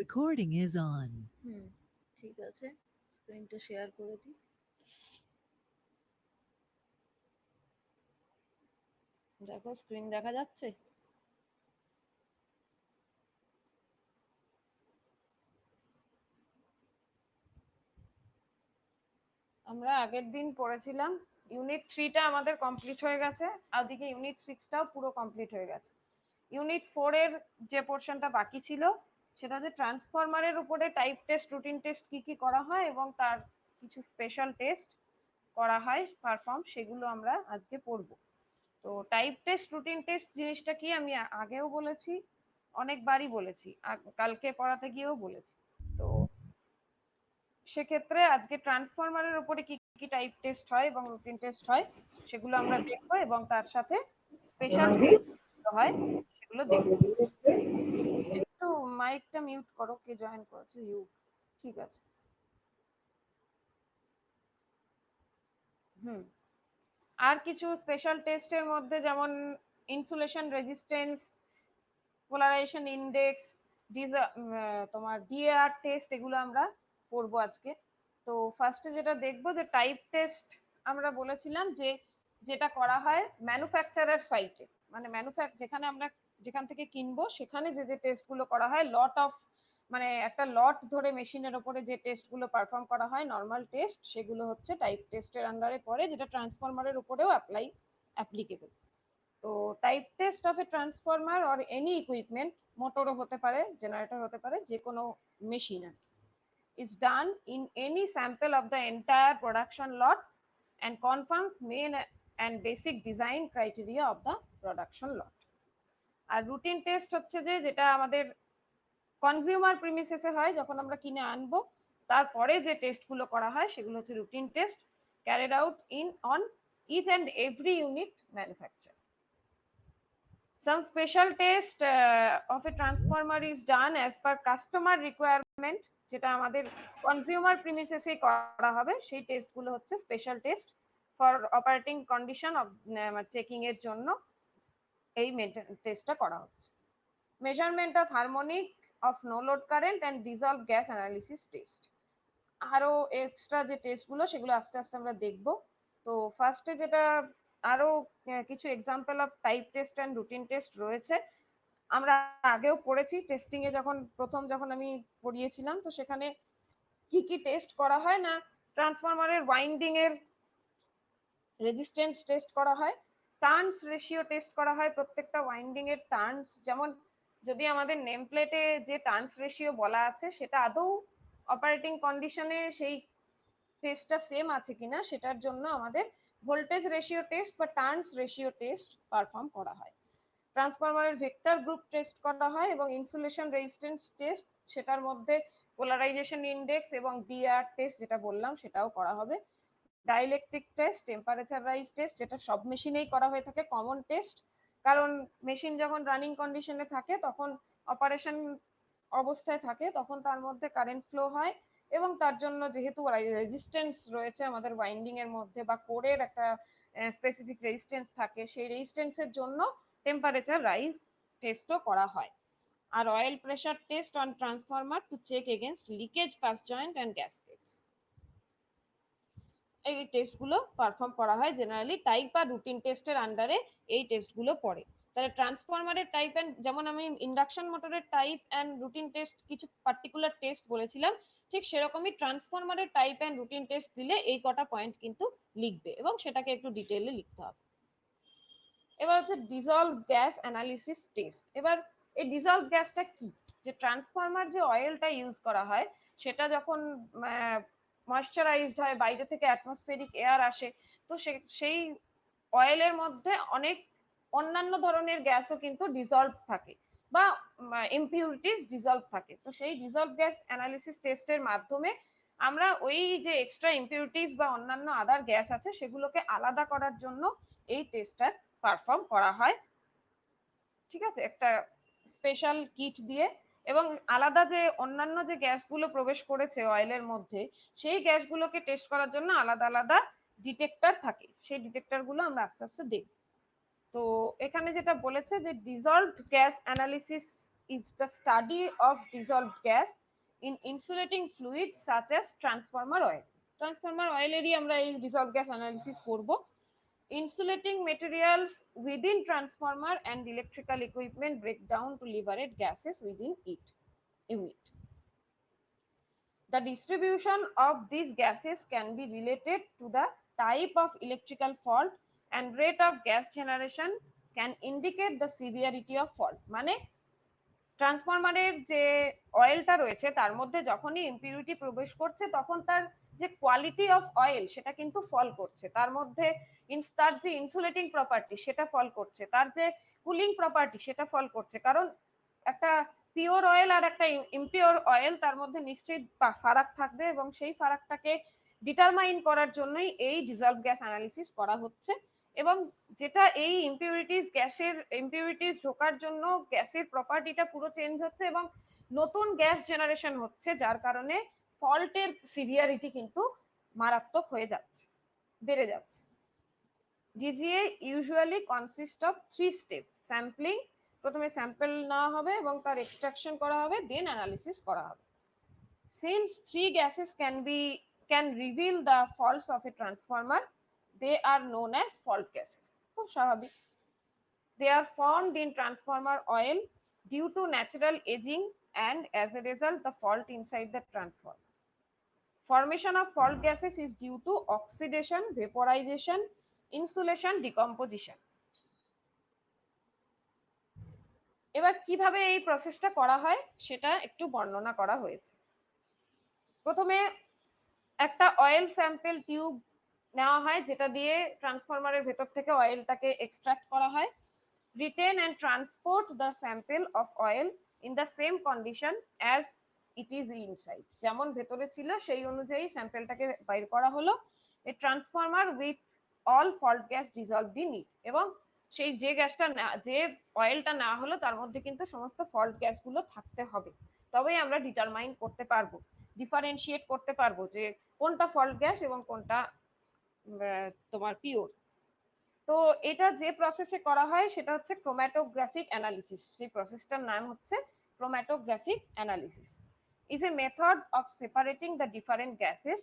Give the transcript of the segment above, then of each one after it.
Recording is on. ঠিক আছে, স্ক্রিনটা শেয়ার করে দিই। দেখো স্ক্রিন দেখা যাচ্ছে? আমরা আগের দিন পড়েছিলাম ইউনিট 3টা আমাদের কমপ্লিট হয়ে গেছে, আর দিকে ইউনিট 6টাও পুরো কমপ্লিট হয়ে গেছে। ইউনিট 4 এর যে পোর্শনটা বাকি ছিল সেটা হচ্ছে ট্রান্সফরমারের উপরে টাইপ টেস্ট, রুটিন টেস্ট কি কি করা হয় এবং তার কিছু স্পেশাল টেস্ট করা হয় পারফর্ম, সেগুলো আমরা আজকে পড়ব। তো টাইপ টেস্ট, রুটিন টেস্ট জিনিসটা কি আমি আগেও বলেছি, অনেকবারই বলেছি, কালকে পড়াতে গিয়েও বলেছি। তো সেক্ষেত্রে আজকে ট্রান্সফরমারের উপরে কি কি টাইপ টেস্ট হয় এবং রুটিন টেস্ট হয় সেগুলো আমরা দেখব, এবং তার সাথে স্পেশাল হয় সেগুলো দেখব। একটু মাইকটা মিউট করো, কে জয়েন করেছে? ইউ, ঠিক আছে। আর কিছু স্পেশাল টেস্টের মধ্যে যেমন ইনসুলেশন রেজিস্ট্যান্স, পোলারাইজেশন ইন্ডেক্স, তোমার ডিএআর টেস্ট, এগুলো আমরা পড়বো আজকে। তো ফার্স্টে যেটা দেখবো যে টাইপ টেস্ট আমরা বলেছিলাম যে যেটা করা হয় ম্যানুফ্যাকচারার সাইটে, মানে যেখানে আমরা যেখান থেকে কিনবো সেখানে যে যে টেস্টগুলো করা হয়, মানে একটা লট ধরে মেশিনের ওপরে যে টেস্টগুলো পারফর্ম করা হয় নর্মাল টেস্ট, সেগুলো হচ্ছে টাইপ টেস্টের আন্ডারে পড়ে, যেটা ট্রান্সফরমারের উপরেও অ্যাপ্লিকেবল। তো type test of a transformer or any equipment, মোটরও হতে পারে, জেনারেটর হতে পারে, যে কোনো machine is done in any sample of the entire production lot and confirms main and basic design criteria of the production lot. আর routine test হচ্ছে যে যেটা আমাদের কনজিউমার প্রিমিসেসে হয়, যখন আমরা কিনে আনবো তারপরে যে টেস্টগুলো করা হয় সেগুলো হচ্ছে routine test, carried out on each and every unit manufactured. Some special test of a transformer is done as per customer requirement, যেটা আমাদের কনজিউমার প্রিমিসেসে করা হবে, সেই টেস্টগুলো হচ্ছে special test for operating condition of checking এর জন্য এই টেস্টটা করা হচ্ছে। Measurement of harmonic of no load current and dissolve gas analysis test, আরো এক্সট্রা যে টেস্টগুলো সেগুলো আস্তে আস্তে আমরা দেখব। তো ফার্স্টে যেটা আরো কিছু example of type test and routine test রয়েছে, আমরা আগেও পড়েছি টেস্টিং এ, যখন আমি পড়িয়েছিলাম, তো সেখানে কি কি টেস্ট করা হয় না, ট্রান্সফরমারের ওয়াইন্ডিং এর রেজিস্ট্যান্স টেস্ট করা হয়, টার্নস রেশিও টেস্ট করা হয়, প্রত্যেকটা ওয়াইন্ডিং এর টার্নস, যেমন যদি আমাদের নেম প্লেটে যে টার্নস রেশিও বলা আছে সেটা আদৌ অপারেটিং কন্ডিশনে সেই টেস্টটা সেম আছে কিনা সেটার জন্য আমাদের ভোল্টেজ রেশিও টেস্ট বা টার্নস রেশিও টেস্ট পারফর্ম করা হয়। ট্রান্সফরমারের ভেক্টর গ্রুপ টেস্ট করা হয় এবং ইনসুলেশন রেজিস্ট্যান্স টেস্ট, সেটার মধ্যে পোলারাইজেশন ইন্ডেক্স এবং ডিআর টেস্ট যেটা বললাম সেটাও করা হবে। Dielectric test, temperature rise test, যেটা সব মেশিনেই করা হয়ে থাকে, কমন টেস্ট, কারণ মেশিন যখন রানিং কন্ডিশনে থাকে তখন অপারেশন অবস্থায় থাকে তখন তার মধ্যে কারেন্ট ফ্লো হয়, এবং তার জন্য যেহেতু রেজিস্ট্যান্স রয়েছে আমাদের ওয়াইন্ডিং এর মধ্যে বা কোরের একটা স্পেসিফিক রেজিস্ট্যান্স থাকে, সেই রেজিস্ট্যান্সের জন্য টেম্পারেচার রাইজ টেস্টও করা হয়। আর oil pressure test on transformer to check against leakage, pass joint and gaskets, এই টেস্টগুলো পারফর্ম করা হয় জেনারেলি টাইপ আর রুটিন টেস্টের আন্ডারে, এই টেস্টগুলো পড়ে। তাহলে ট্রান্সফরমারের টাইপ অ্যান্ড, যেমন আমি ইন্ডাকশন মোটরের টাইপ অ্যান্ড রুটিন টেস্ট কিছু পার্টিকুলার টেস্ট বলেছিলাম, ঠিক সেরকমই ট্রান্সফরমারের টাইপ অ্যান্ড রুটিন টেস্ট দিলে এই কটা পয়েন্ট কিন্তু লিখবে এবং সেটাকে একটু ডিটেইলে লিখতে হবে। এবার হচ্ছে ডিজলভ গ্যাস অ্যানালিসিস টেস্ট। এবার এই ডিজলভ গ্যাসটা কি, যে ট্রান্সফরমার যে অয়েলটা ইউজ করা হয় সেটা যখন ময়েশ্চারাইজড হয়, বাইরে থেকে অ্যাটমসফেরিক এয়ার আসে, তো সেই অয়েলের মধ্যে অনেক অন্যান্য ধরনের গ্যাসও কিন্তু ডিজলভ থাকে বা ইমপিউরিটিস ডিজলভ থাকে। তো সেই ডিজলভ গ্যাস অ্যানালিসিস টেস্টের মাধ্যমে আমরা ওই যে এক্সট্রা ইমপিউরিটিস বা অন্যান্য আদার গ্যাস আছে সেগুলোকে আলাদা করার জন্য এই টেস্টটা পারফর্ম করা হয়, ঠিক আছে, একটা স্পেশাল কিট দিয়ে। এবং আলাদা যে অন্যান্য যে গ্যাসগুলো প্রবেশ করেছে অয়েলের মধ্যে, সেই গ্যাসগুলোকে টেস্ট করার জন্য আলাদা আলাদা ডিটেক্টর থাকে, সেই ডিটেক্টরগুলো আমরা আস্তে আস্তে দেখব। তো এখানে যেটা বলেছে যে dissolved gas analysis is the study of dissolved gas in insulating fluid such as transformer oil. Transformer oil এরই আমরা এই dissolved gas analysis করব. Insulating materials within transformer and electrical equipment break down to liberate gases within it unit. The distribution of these gases can be related to the type of electrical fault and rate of gas generation can indicate the severity of fault. মানে ট্রান্সফরমারের যে অয়েলটা রয়েছে তার মধ্যে যখনই impurity প্রবেশ করছে তখন তার যে কোয়ালিটি অফ অয়েল সেটা কিন্তু ফল করছে, তার মধ্যে তার যে ইনসুলেটিং প্রপার্টি সেটা ফল করছে, তার যে কুলিং প্রপার্টি সেটা ফল করছে। কারণ একটা পিওর অয়েল আর একটা ইমপিওর অয়েল তার মধ্যে নিশ্চয়ই ফারাক থাকবে এবং সেই ফারাকটাকে ডিটারমাইন করার জন্যই এই ডিজলভ গ্যাস অ্যানালিসিস করা হচ্ছে। এবং যেটা এই ইম্পিউরিটিস ঢোকার জন্য গ্যাসের প্রপার্টিটা পুরো চেঞ্জ হচ্ছে এবং নতুন গ্যাস জেনারেশন হচ্ছে, যার কারণে ফল্টের সিভিয়ারিটি কিন্তু মারাত্মক হয়ে যাচ্ছে, বেড়ে যাচ্ছে। DGA usually consist of 3 step. Sampling, প্রথমে স্যাম্পল নেওয়া হবে এবং তার এক্সট্রাকশন করা হবে, দেন অ্যানালিসিস করা হবে। Since 3 gases can reveal the faults of a transformer, they are known as fault gases. খুব স্বাভাবিক। They are formed in transformer oil due to natural aging and as a result the fault inside the transformer. Formation of fault gases is due to oxidation, vaporization, insulation, decomposition. এবার কিভাবে এই প্রসেসটা করা হয় সেটা একটু বর্ণনা করা হয়েছে। প্রথমে একটা অয়েল স্যাম্পল টিউব নেওয়া হয় যেটা দিয়ে ট্রান্সফরমারের ভেতর থেকে অয়েলটাকে এক্সট্রাক্ট করা হয়। Retain and transport the sample of oil in the same condition as it is inside, যেমন ভেতরে ছিল সেই অনুযায়ী স্যাম্পলটাকে বাইর করা হলো। A transformer with all fault gas dissolved in it, এবং সেই যে গ্যাসটা যে অয়েলটা নেওয়া হলো তার মধ্যে কিন্তু সমস্ত ফল্ট গ্যাসগুলো থাকতে হবে, তবেই আমরা ডিটারমাইন করতে পারবো, ডিফারেন্সিয়েট করতে পারবো যে কোনটা ফল্ট গ্যাস এবং কোনটা তোমার পিওর। তো এটা যে প্রসেসে করা হয় সেটা হচ্ছে ক্রোম্যাটোগ্রাফিক অ্যানালিসিস। সেই প্রসেসটার নাম হচ্ছে chromatographic analysis. Is a method of separating the different gases.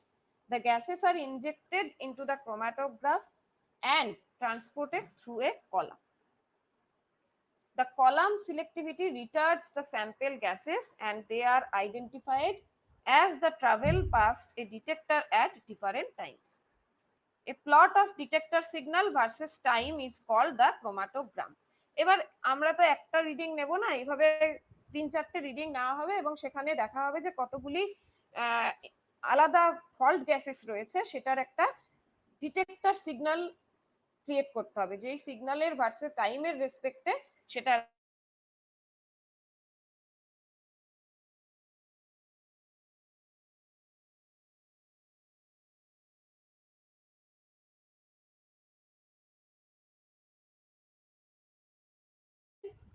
The gases are injected into the chromatograph and transported through a column. The column selectivity retards the sample gases and they are identified as the travel past a detector at different times. A plot of detector signal versus time is called the chromatogram. এবার আমরা তো একটা reading নেব না, এইভাবে 3-4টে reading নেওয়া হবে এবং সেখানে দেখা হবে যে কতগুলি আলাদা ফল্ট গ্যাসেস রয়েছে, সেটার একটা ডিটেক্টর সিগন্যাল ক্রিয়েট করতে হবে, যে সিগন্যালের ভার্সেস টাইমের রেসপেক্টে সেটা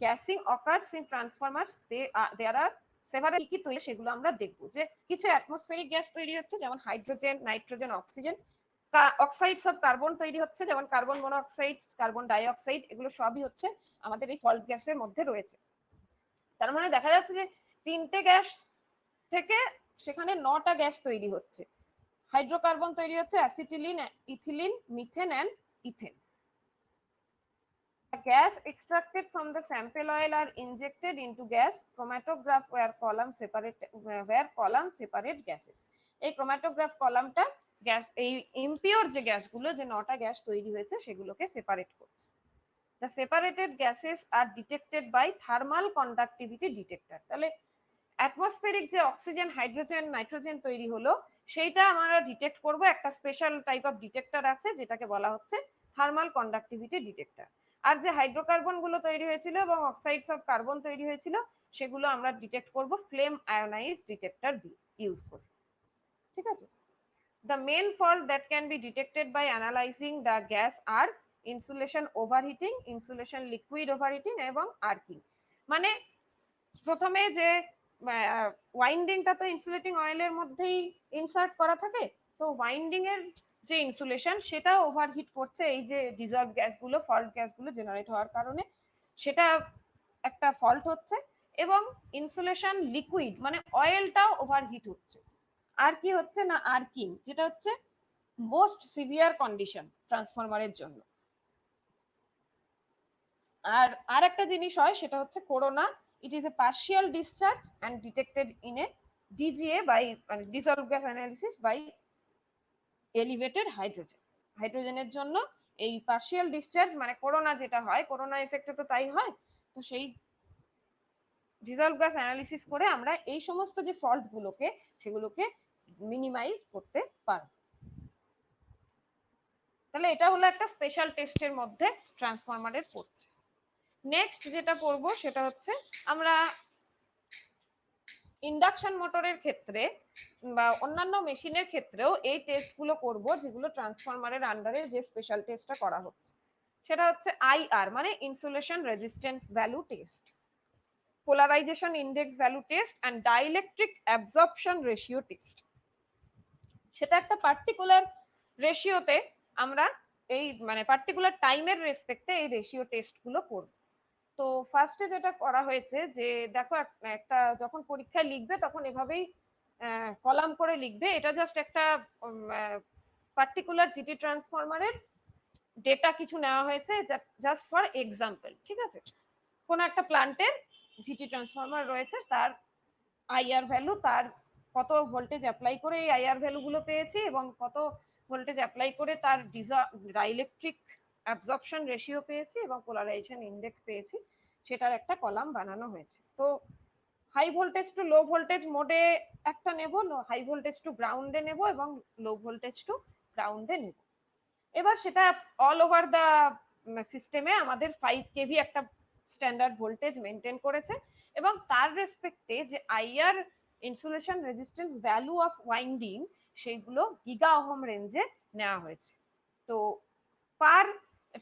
gassing occurs in transformers. There are several কি তৈরি সেগুলো আমরা দেখব। যে কিছু অ্যাটমসফেরিক গ্যাস তৈরি হচ্ছে যেমন hydrogen, nitrogen, oxygen. Oxides of carbon তৈরি হচ্ছে যেমন কার্বন মনোক্সাইড, কার্বন ডাইঅক্সাইড, এগুলো সবই হচ্ছে আমাদের এই ফল্ট গ্যাসের মধ্যে রয়েছে। তার মানে দেখা যাচ্ছে যে 3টে গ্যাস থেকে সেখানে 9টা গ্যাস তৈরি হচ্ছে। হাইড্রোকার্বন তৈরি হচ্ছে acetylene, ethylene, methane and ethane. Gas extracted from the sample oil are injected into gas chromatograph where column separate gases. এই ক্রোম্যাটোগ্রাফ কলামটা গ্যাস, এই ইমপিওর যে গ্যাসগুলো, যে 9টা গ্যাস তৈরি হয়েছে সেগুলোকে সেপারেট করছে। The separated gases are detected by thermal conductivity detector. তাহলে atmospheric যে অক্সিজেন, হাইড্রোজেন, নাইট্রোজেন তৈরি হলো সেইটা আমরা ডিটেক্ট করব। একটা স্পেশাল টাইপ অফ ডিটেক্টর আছে যেটাকে বলা হচ্ছে থার্মাল কন্ডাক্টিভিটি ডিটেক্টর। আর যে হাইড্রোকার্বন গুলো তৈরি হয়েছিল এবং অক্সাইডস অফ কার্বন তৈরি হয়েছিল সেগুলো আমরা ডিটেক্ট করব ফ্লেম আয়োনাইজড ডিটেক্টর দিয়ে ইউজ করে। ঠিক আছে। The main fault that can be detected by analyzing the gas are insulation overheating, insulation liquid overheating এবং arcing। মানে প্রথমে যে ওয়াইন্ডিংটা তো ইনসুলেটিং অয়েলের মধ্যেই ইনসার্ট করা থাকে, তো ওয়াইন্ডিং এর যে ইনসুলেশন সেটা ওভারহিট করছে এই যে ডিজলভ গ্যাসগুলো, ফল্ট গ্যাসগুলো জেনারেট হওয়ার কারণে সেটা একটা ফল্ট হচ্ছে। এবং ইনসুলেশন লিকুইড মানে অয়েলটাও ওভারহিট হচ্ছে। আর কি হচ্ছে না আর্কিং, যেটা হচ্ছে মোস্ট সিভিয়ার কন্ডিশন ট্রান্সফরমারের জন্য। আর একটা জিনিস হয় সেটা হচ্ছে corona, it is a partial discharge and detected in a DGA by মানে dissolve gas analysis by elevated hydrogen. হাইড্রোজেনের জন্য এই পার্শিয়াল ডিসচার্জ মানে করোনা যেটা হয়, করোনা এফেক্টে তো তাই হয়। তো সেই ডিসলভ গ্যাস অ্যানালিসিস করে আমরা এই সমস্ত যে ফল্ট গুলোকে সেগুলোকে মিনিমাইজ করতে পারব। তাহলে এটা হলো একটা স্পেশাল টেস্টের মধ্যে ট্রান্সফরমারের পড়ছে। নেক্সট যেটা পড়বো সেটা হচ্ছে আমরা ইন্ডাকশন মোটরের ক্ষেত্রে বা অন্যান্য মেশিনের ক্ষেত্রেও এই টেস্টগুলো করব, যেগুলো ট্রান্সফরমারের আন্ডারে যে স্পেশাল টেস্টটা করা হচ্ছে সেটা হচ্ছে আইআর মানে insulation resistance value test, polarisation index value test and dielectric absorption ratio test. সেটা একটা পার্টিকুলার রেশিওতে আমরা এই মানে পার্টিকুলার টাইমের রেসপেক্টে এই রেশিও টেস্টগুলো করব। তো ফার্স্টে যেটা করা হয়েছে যে দেখো একটা যখন পরীক্ষায় লিখবে তখন এভাবেই কলাম করে লিখবে, এটা জাস্ট একটা পার্টিকুলার জিটি ট্রান্সফরমারের ডেটা কিছু নেওয়া হয়েছে জাস্ট ফর এক্সাম্পল, ঠিক আছে। কোন একটা প্ল্যান্টের জিটি ট্রান্সফরমার রয়েছে, তার আইআর ভ্যালু, তার কত ভোল্টেজ অ্যাপ্লাই করে এই আইআর ভ্যালুগুলো পেয়েছি এবং কত ভোল্টেজ অ্যাপ্লাই করে তার ডাইইলেকট্রিক অ্যাবজর্পশন রেশিও পেয়েছি এবং পোলারাইজেশন ইন্ডেক্স পেয়েছি, সেটার একটা কলাম বানানো হয়েছে। তো high voltage to low voltage মোডে একটা নেব, হাই ভোল্টেজ টু গ্রাউন্ডে নেব এবং লো ভোল্টেজ টু গ্রাউন্ডে নেব। এবার সেটা অল ওভার দা সিস্টেমে আমাদের 5 কেভি একটা স্ট্যান্ডার্ড ভোল্টেজ মেনটেন করেছে এবং তার রেসপেক্টে যে IR insulation resistance value of winding সেইগুলো গিগা ওহম রেঞ্জে নেওয়া হয়েছে। তো পার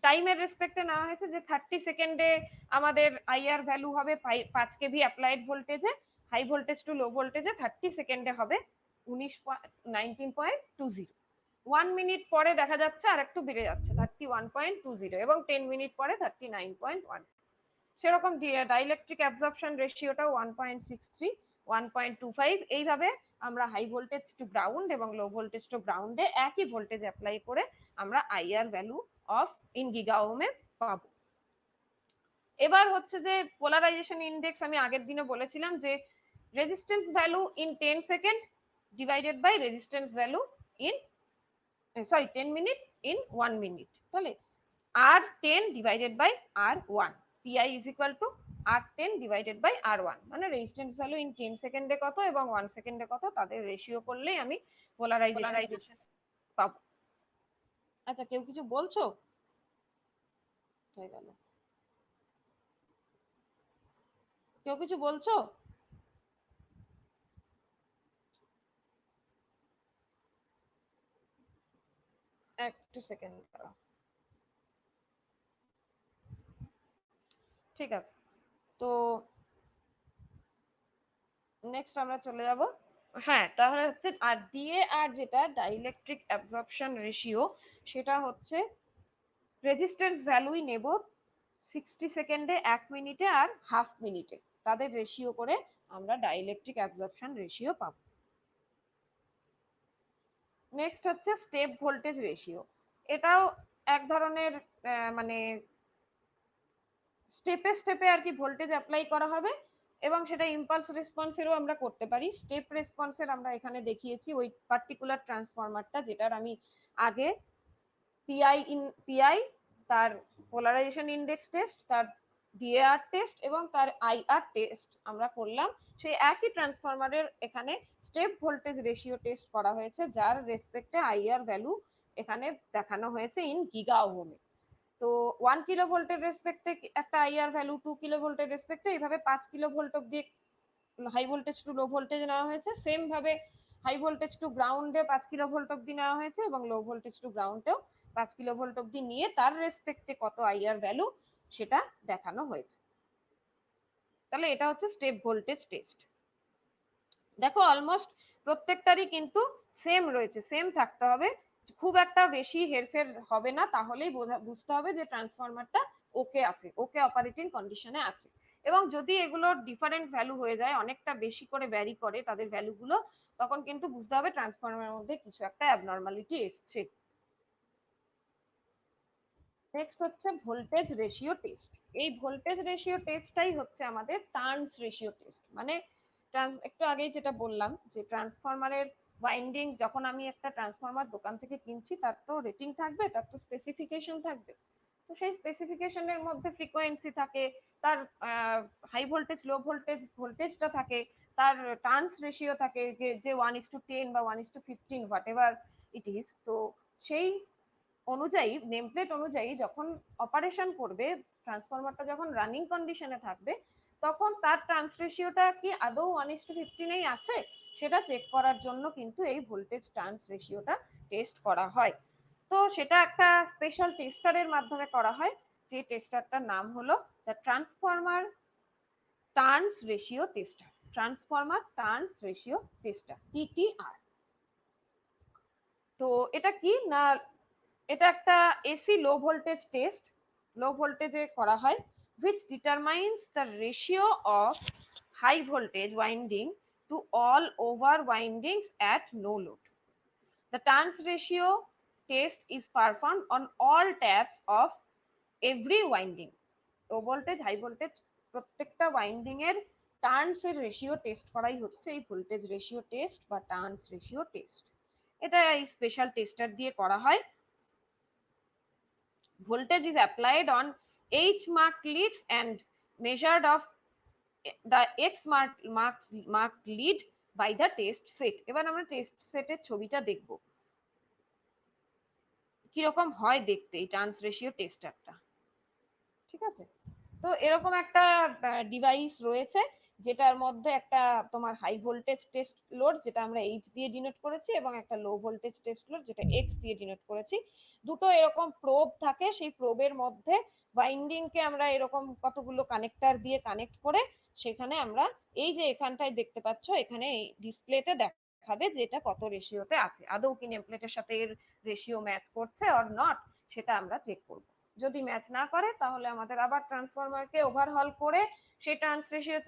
টাইমের রেসপেক্টে নেওয়া হয়েছে যে 30 সেকেন্ডে আমাদের আইআর ভ্যালু হবে 5 কেভি অ্যাপ্লাইড ভোল্টেজে, হাই ভোল্টেজ টু লো ভোল্টেজে 30 সেকেন্ডে হবে 19.20। 1 মিনিট পরে দেখা যাচ্ছে আর একটু বেড়ে যাচ্ছে 31.20 এবং 10 মিনিট পরে 39.1। সেরকম ডাইইলেকট্রিক অ্যাবজর্পশন রেশিওটা 1.63, 1.25। এইভাবে আমরা হাই ভোল্টেজ টু গ্রাউন্ড এবং লো ভোল্টেজ টু গ্রাউন্ডে একই ভোল্টেজ অ্যাপ্লাই করে আমরা IR value of in giga ওহমে পাবো। এবার হচ্ছে যে পোলারাইজেশন ইন্ডেক্স, আমি আগের দিনে বলেছিলাম যে resistance value in 10 second divided by resistance value in 10 minute in 1 minute, তাহলে R10 divided by R1, PI is equal to R10 divided by R1, মানে রেজিস্ট্যান্স ভ্যালু ইন 10 সেকেন্ডে কত এবং 1 সেকেন্ডে কত তাদের রেশিও করলেই আমি পোলারাইজেশন পাবো। আচ্ছা, কেউ কিছু বলছো? হয়ে গেল, কেউ কিছু বলছো? একটু সেকেন্ড দাঁড়াও। ঠিক আছে, তো নেক্সট আমরা চলে যাব। হ্যাঁ, তাহলে হচ্ছে আর দিয়ে আর যেটা ডাইইলেকট্রিক অ্যাবজর্পশন রেশিও, সেটা হচ্ছে রেজিস্ট্যান্স ভ্যালুই নেব 60 সেকেন্ডে, 1 মিনিটে আর হাফ মিনিটে, তাদের রেশিও করে আমরা ডাইইলেকট্রিক অ্যাবজর্পশন রেশিও পাবো। নেক্সট হচ্ছে স্টেপ ভোল্টেজ রেশিও। এটাও এক ধরনের মানে স্টেপে স্টেপে আর কি ভোল্টেজ অ্যাপ্লাই করা হবে এবং সেটা ইম্পালস রেসপন্সেরও আমরা করতে পারি। স্টেপ রেসপন্সের আমরা এখানে দেখিয়েছি ওই পার্টিকুলার ট্রান্সফরমারটা, যেটার আমি আগে পিআই তার পোলারাইজেশন ইন্ডেক্স টেস্ট, তার ডিএআর টেস্ট এবং তার আইআর টেস্ট আমরা করলাম। সেই একই ট্রান্সফরমারের এখানে স্টেপ ভোল্টেজ রেশিও টেস্ট করা হয়েছে, যার রেসপেক্টে আইআর ভ্যালু এখানে দেখানো হয়েছে ইন গিগা ওহমে। তো 1 কিলো ভোল্টের রেসপেক্টে একটা আইআর ভ্যালু, 2 কিলো ভোল্টের রেসপেক্টে এইভাবে 5 কিলো ভোল্ট অব্দি high voltage to low voltage নেওয়া হয়েছে। সেম ভাবে হাই ভোল্টেজ টু গ্রাউন্ডে 5 কিলো ভোল্ট অব্দি নেওয়া হয়েছে এবং লো ভোল্টেজ টু গ্রাউন্ডেও 5 কিলো ভোল্ট অব্দি নিয়ে তার রেসপেক্টে কত আইআর ভ্যালু সেটা দেখানো হয়েছে। তাহলে এটা হচ্ছে স্টেপ ভোল্টেজ টেস্ট। দেখো অলমোস্ট প্রত্যেকটারই কিন্তু সেম রয়েছে, সেম থাকতে হবে, খুব একটা বেশি হেরফের হবে না, তাহলেই বুঝতে হবে যে ট্রান্সফরমারটা ওকে আছে, ওকে অপারেটিং কন্ডিশনে আছে। এবং যদি এগুলো ডিফারেন্ট ভ্যালু হয়ে যায়, অনেকটা বেশি করে ভ্যারি করে তাদের ভ্যালুগুলো, তখন কিন্তু বুঝতে হবে ট্রান্সফরমারের মধ্যে কিছু একটা অ্যাবনর্মালিটি এসছে। নেক্সট হচ্ছে ভোল্টেজ রেশিও টেস্ট। এই ভোল্টেজ রেশিও টেস্টটাই হচ্ছে আমাদের টার্নস রেশিও টেস্ট। মানে একটু আগেই যেটা বললাম যে ট্রান্সফরমারের ওয়াইন্ডিং, যখন আমি একটা ট্রান্সফরমার দোকান থেকে কিনছি তার তো রেটিং থাকবে, তার তো স্পেসিফিকেশন থাকবে। তো সেই স্পেসিফিকেশনের মধ্যে ফ্রিকোয়েন্সি থাকে, তার হাই ভোল্টেজ লো ভোল্টেজটা থাকে, তার টার্নস রেশিও থাকে যে 1:10 বা 1:15 হোয়াট এভার ইট ইজ। তো সেই অনুযায়ী, নেম প্লেট অনুযায়ী যখন অপারেশন করবে, ট্রান্সফরমারটা যখন রানিং কন্ডিশনে থাকবে, তখন তার ট্রান্স রেশিওটা কি আদৌ 1:15 আছে সেটা চেক করার জন্য কিন্তু এই ভোল্টেজ ট্রান্স রেশিওটা টেস্ট করা হয়। তো সেটা একটা স্পেশাল টেস্টারের মাধ্যমে করা হয়, যে টেস্টারটার নাম হলো the transformer turns ratio tester. Transformer turns ratio tester, TTR। তো এটা কি না, এটা একটা এসি লো ভোল্টেজ টেস্ট, লো ভোল্টেজে করা হয়, which determines the ratio of high voltage winding to all over windings at no load. The turns ratio test is performed on all taps of every winding. Low voltage high voltage প্রত্যেকটা winding এর turns এর ratio test করাই হচ্ছে এই voltage ratio test বা turns ratio test. এটা এই special tester দিয়ে করা হয়। Voltage is applied on H marked leads and measured of the X marked lead by the test set. এবার আমরা টেস্ট সেটের ছবিটা দেখব কিরকম হয় দেখতে এই টার্নস রেশিও টেস্টারটা। ঠিক আছে, তো এরকম একটা ডিভাইস রয়েছে যেটার মধ্যে একটা তোমার হাই ভোল্টেজ টেস্ট লোড যেটা আমরা এইচ দিয়ে ডিনোট করেছি, এবং একটা লো ভোল্টেজ টেস্ট লোড যেটা এক্স দিয়ে ডিনোট করেছি। দুটো এরকম প্রোব থাকে, সেই প্রোবের মধ্যে ওয়াইন্ডিং কে আমরা এরকম কতগুলো কানেক্টর দিয়ে কানেক্ট করে সেখানে আমরা এই যে এখানটায় দেখতে পাচ্ছ, এখানে এই ডিসপ্লেতে দেখাবে যে এটা কত রেশিওতে আছে, আদৌ কি নেমপ্লেটের সাথে এর রেশিও ম্যাচ করছে অর নট, সেটা আমরা চেক করব। যদি ম্যাচ না করে তাহলে আমাদের আবার ট্রান্সফরমারকে ওভারহল করে সেই ট্রান্স রেশিও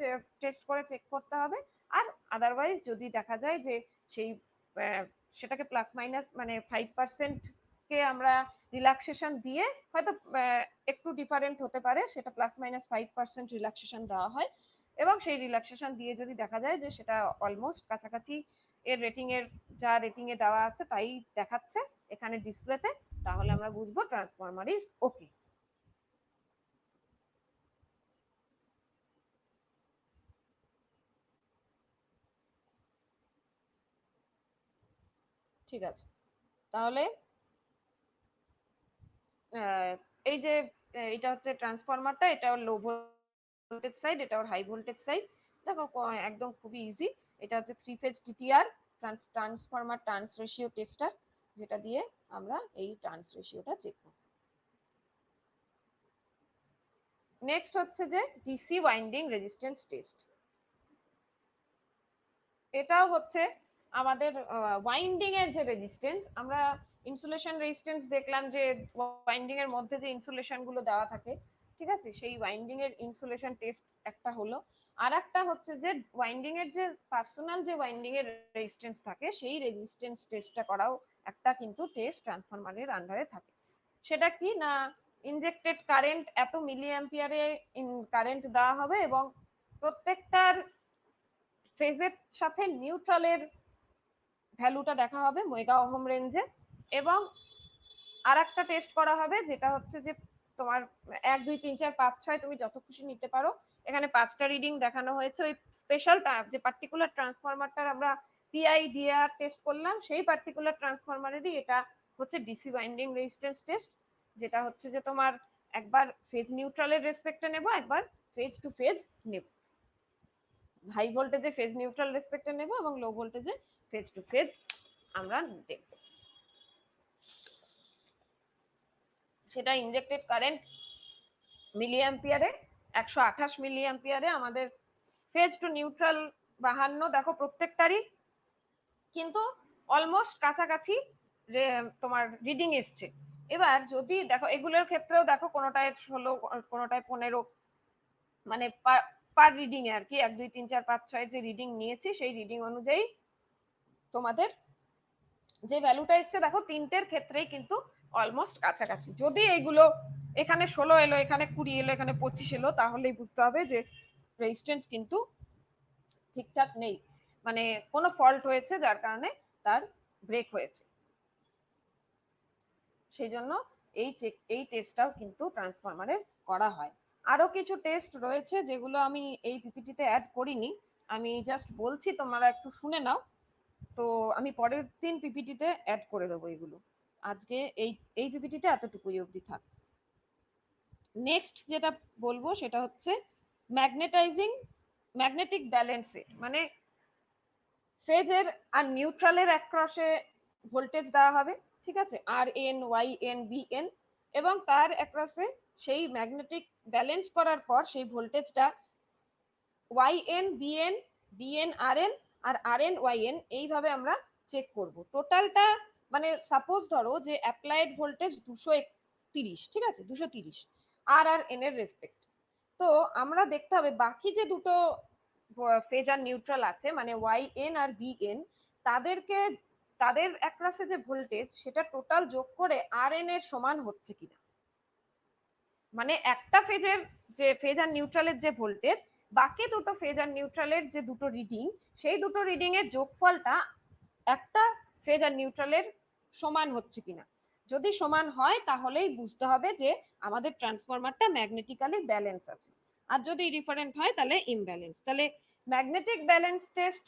টেস্ট করে চেক করতে হবে। আর আদারওয়াইজ যদি দেখা যায় যে সেই সেটাকে প্লাস মাইনাস মানে 5% কে আমরা রিল্যাক্সেশন দিয়ে, হয়তো একটু ডিফারেন্ট হতে পারে, সেটা প্লাস মাইনাস 5% রিল্যাক্সেশন দেওয়া হয়, এবং সেই রিল্যাক্সেশন দিয়ে যদি দেখা যায় যে সেটা অলমোস্ট কাছাকাছি এর রেটিং এর যা রেটিং এ দেওয়া আছে তাই দেখাচ্ছে এখানে ডিসপ্লেতে, তাহলে আমরা বুঝবো ট্রান্সফরমার ইজ ওকে। ঠিক আছে, তাহলে এই যে এটা হচ্ছে ট্রান্সফরমারটা, এটা লো ভোল্টেজ সাইড, এটা হাই ভোল্টেজ সাইড। দেখো একদম খুবই ইজি। এটা হচ্ছে 3 phase TTR, transformer turns ratio tester, যেটা দিয়ে আমরা এই টার্নস রেশিওটা চেক করব। নেক্সট হচ্ছে যে ডিসি ওয়াইন্ডিং রেজিস্ট্যান্স টেস্ট। এটাও হচ্ছে আমাদের ওয়াইন্ডিং এর যে রেজিস্ট্যান্স, আমরা ইনসুলেশন রেজিস্ট্যান্স দেখলাম যে ওয়াইন্ডিং এর মধ্যে যে ইনসুলেশন গুলো দেওয়া থাকে, ঠিক আছে, সেই ওয়াইন্ডিং এর ইনসুলেশন টেস্ট একটা হলো। আর একটা হচ্ছে যে ওয়াইন্ডিং এর যে পার্সোনাল যে ওয়াইন্ডিং এর রেজিস্ট্যান্স থাকে, সেই রেজিস্ট্যান্স টেস্টটা করাও একটা কিন্তু টেস্ট ট্রান্সফরমারের আন্ডারে থাকে। সেটা কি না, ইনজেক্টেড কারেন্ট এত মিলি অ্যাম্পিয়ারে কারেন্ট দেওয়া হবে, এবং প্রত্যেকটার ফেজের সাথে নিউট্রালের ভ্যালুটা দেখা হবে মেগা ওহম রেঞ্জে। এবং আর একটা টেস্ট করা হবে যেটা হচ্ছে যে তোমার 1 2 3 4 5 6 তুমি যত খুশি নিতে পারো, এখানে 5টা রিডিং দেখানো হয়েছে। ওই স্পেশাল যে পার্টিকুলার ট্রান্সফরমারটার আমরা পিআই ডিআর টেস্ট করলাম, সেই পার্টিকুলার ট্রান্সফরমারেরই এটা হচ্ছে ডিসি ওয়াইন্ডিং রেজিস্ট্যান্স টেস্ট, যেটা হচ্ছে যে তোমার একবার ফেজ নিউট্রালের রেসপেক্টে নেব, একবার ফেজ টু ফেজ নেব। হাই ভোল্টেজে ফেজ নিউট্রাল রেসপেক্টে নেব এবং লো ভোল্টেজে ফেজ টু ফেজ আমরা দেখব। সেটা ইনজেক্টেড কারেন্ট মিলি অ্যাম্পিয়ারে 128 মিলি অ্যাম্পিয়ারে আমাদের ফেজ টু নিউট্রাল 52, দেখো প্রত্যেকটারই কিন্তু অলমোস্ট কাছাকাছি তোমার রিডিং এসছে। এবার যদি দেখো এগুলোর ক্ষেত্রেও দেখো কোনোটায় 16, কোনোটায় 15, মানে পার রিডিং এ আর কি 1 2 3 4 5 6 যে রিডিং নিয়েছি সেই রিডিং অনুযায়ী তোমাদের যে ভ্যালুটা এসছে দেখো তিনটের ক্ষেত্রেই কিন্তু অলমোস্ট কাছাকাছি। যদি এইগুলো এখানে 16 এলো, এখানে 20 এলো, এখানে 25 এলো, তাহলেই বুঝতে হবে যে রেজিস্ট্যান্স কিন্তু ঠিকঠাক নেই, মানে কোনো ফল্ট হয়েছে যার কারণে তার ব্রেক হয়েছে। সেই জন্য এই টেস্টটাও কিন্তু ট্রান্সফরমারে করা হয়। আরো কিছু টেস্ট রয়েছে যেগুলো আমি এই পিপিটিতে অ্যাড করিনি, আমি জাস্ট বলছি, তোমরা একটু শুনে নাও। তো আমি পরের দিন পিপিটিতে অ্যাড করে দেবো এগুলো। আজকে এই পিপিটিটা এতটুকুই অবধি থাক। নেক্সট যেটা বলবো সেটা হচ্ছে ম্যাগনেটিক ব্যালেন্স সেট, মানে ফেজের আর নিউট্রালের অ্যাক্রসে ভোল্টেজ দেওয়া হবে, ঠিক আছে, R N Y N B N, এবং তার অ্যাক্রসে সেই ম্যাগনেটিক ব্যালেন্স করার পর সেই ভোল্টেজটা Y N B N B N R N R R N Y N এইভাবে আমরা চেক করব। টোটালটা মানে সাপোজ ধরো যে অ্যাপ্লাইড ভোল্টেজ 231, ঠিক আছে, 230 আর আর এন এর রেসপেক্ট। তো আমরা দেখতে হবে বাকি যে দুটো ফেজ আর নিউট্রাল আছে, মানে ওয়াই এন আর বি এন, তাদেরকে তাদের অ্যাক্রসে যে ভোল্টেজ সেটা টোটাল যোগ করে আর এন এর সমান হচ্ছে কিনা। মানে একটা ফেজের যে ফেজ আর নিউট্রালের যে ভোল্টেজ, বাকি দুটো ফেজ আর নিউট্রালের যে দুটো রিডিং, সেই দুটো রিডিং এর যোগফলটা একটা ফেজ আর নিউট্রালের সমান হচ্ছে কিনা। যদি সমান হয় তাহলেই বুঝতে হবে যে আমাদের ট্রান্সফরমারটা ম্যাগনেটিক্যালি ব্যালেন্স আছে, আর যদি ডিফারেন্ট হয় তাহলে ইমব্যালেন্স। তাহলে ম্যাগনেটিক ব্যালেন্স টেস্ট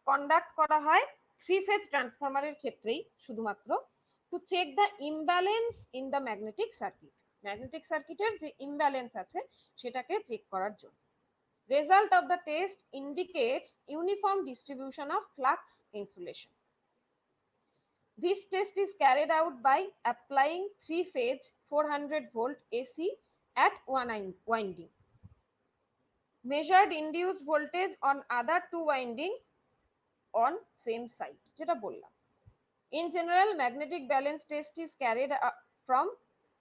কন্ডাক্ট করা হয় থ্রি ফেজ ট্রান্সফরমারের ক্ষেত্রেই শুধুমাত্র, to check the imbalance in the magnetic circuit. Magnetic সার্কিটের যে ইমব্যালেন্স আছে সেটাকে চেক করার জন্য। Result of the test indicates uniform distribution of flux insulation. This test is carried out by applying three-phase 400 volt AC at one winding. Measured induced voltage on other two winding on same side. যেটা বললাম। In general, magnetic balance test is carried from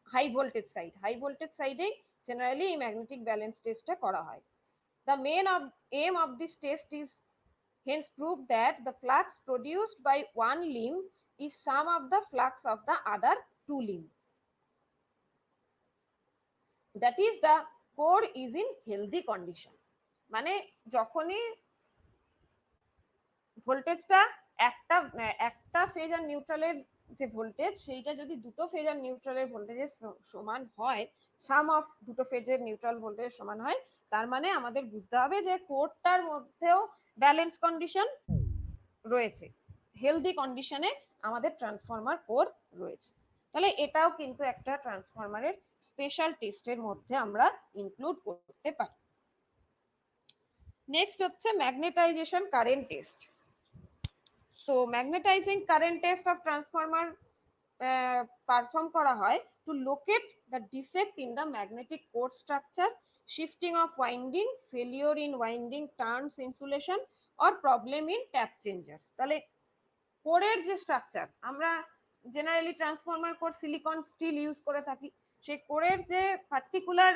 high voltage side. High voltage side generally magnetic balance test করা হয়। The aim of this test is hence prove that the flux produced by one limb is sum of the flux of the other two limb. That is, the core is in healthy condition. মানে যখনই ভোল্টেজটা একটা phase আর নিউট্রালের যে voltage সেইটা যদি দুটো phase আর নিউট্রালের ভোল্টেজের সমান হয়, সাম অফ দুটো ফেজের নিউট্রাল ভোল্টেজের সমান হয়, তার মানে আমাদের বুঝতে হবে যে কোরটার মধ্যেও ব্যালেন্স কন্ডিশন রয়েছে, হেলদি কন্ডিশনে আমাদের ট্রান্সফরমার কোর রয়েছে। তাহলে এটাও কিন্তু একটা ট্রান্সফরমারের স্পেশাল টেস্টের মধ্যে আমরা ইনক্লুড করতে পারি। নেক্সট হচ্ছে ম্যাগনেটাইজেশন কারেন্ট টেস্ট। তো magnetizing current test of transformer perform করা হয় to locate the defect in the magnetic core structure, shifting of winding, failure in winding turns insulation or problem in tap changers. তাহলে কোরের যে structure, আমরা generally transformer core silicon steel use করে থাকি, সেই কোরের যে পার্টিকুলার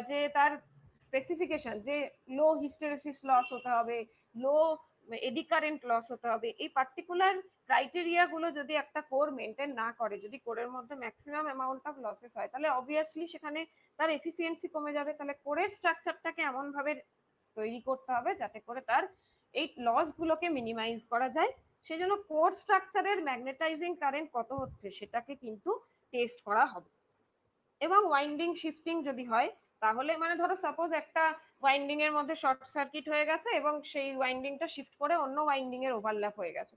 যে তার স্পেসিফিকেশন, যে লো হিস্টেরেসিস লস হতে হবে, লো এডি কারেন্ট লস হতে হবে, এই পার্টিকুলার ক্রাইটেরিয়া গুলো যদি একটা কোর মেনটেন না করে, যদি কোরের মধ্যে ম্যাক্সিমাম অ্যামাউন্ট অফ লসেস হয়, তাহলে অবভিয়াসলি সেখানে তার এফিসিয়েন্সি কমে যাবে। তাহলে কোরের স্ট্রাকচারটাকে এমন ভাবে তৈরি করতে হবে যাতে করে তার এই লস গুলোকে মিনিমাইজ করা যায়। সেই জন্য কোর স্ট্রাকচারের ম্যাগনেটাইজিং কারেন্ট কত হচ্ছে সেটাকে কিন্তু টেস্ট করা হবে। এবং ওয়াইন্ডিং শিফটিং যদি হয়, তাহলে মানে ধরো সাপোজ একটা ওয়াইন্ডিং এর মধ্যে শর্ট সার্কিট হয়ে গেছে এবং সেই ওয়াইন্ডিংটা শিফট করে অন্য ওয়াইন্ডিং এর ওভারল্যাপ হয়ে গেছে,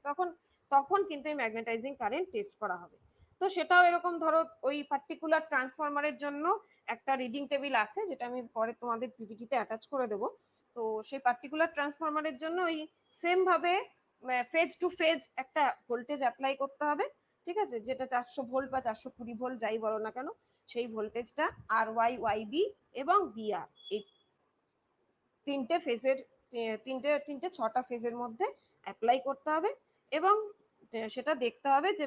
তখন কিন্তু এই ম্যাগনেটাইজিং কারেন্ট টেস্ট করা হবে। তো সেটাও এরকম ধরো ওই পার্টিকুলার ট্রান্সফরমারের জন্য একটা রিডিং টেবিল আছে, যেটা আমি পরে তোমাদের পিপিটিতে অ্যাটাচ করে দেবো। তো সেই পার্টিকুলার ট্রান্সফরমারের জন্য ওই সেম ভাবে ফেজ টু ফেজ একটা ভোল্টেজ অ্যাপ্লাই করতে হবে, ঠিক আছে, যেটা 400 ভোল্ট বা 420 ভোল্ট যাই বলো না কেন, সেই ভোল্টেজটা আর ওয়াই ওয়াই বি এবং বিআর এই তিনটে ফেজের তিনটে ছটা ফেজের মধ্যে অ্যাপ্লাই করতে হবে। এবং সেটা দেখতে হবে যে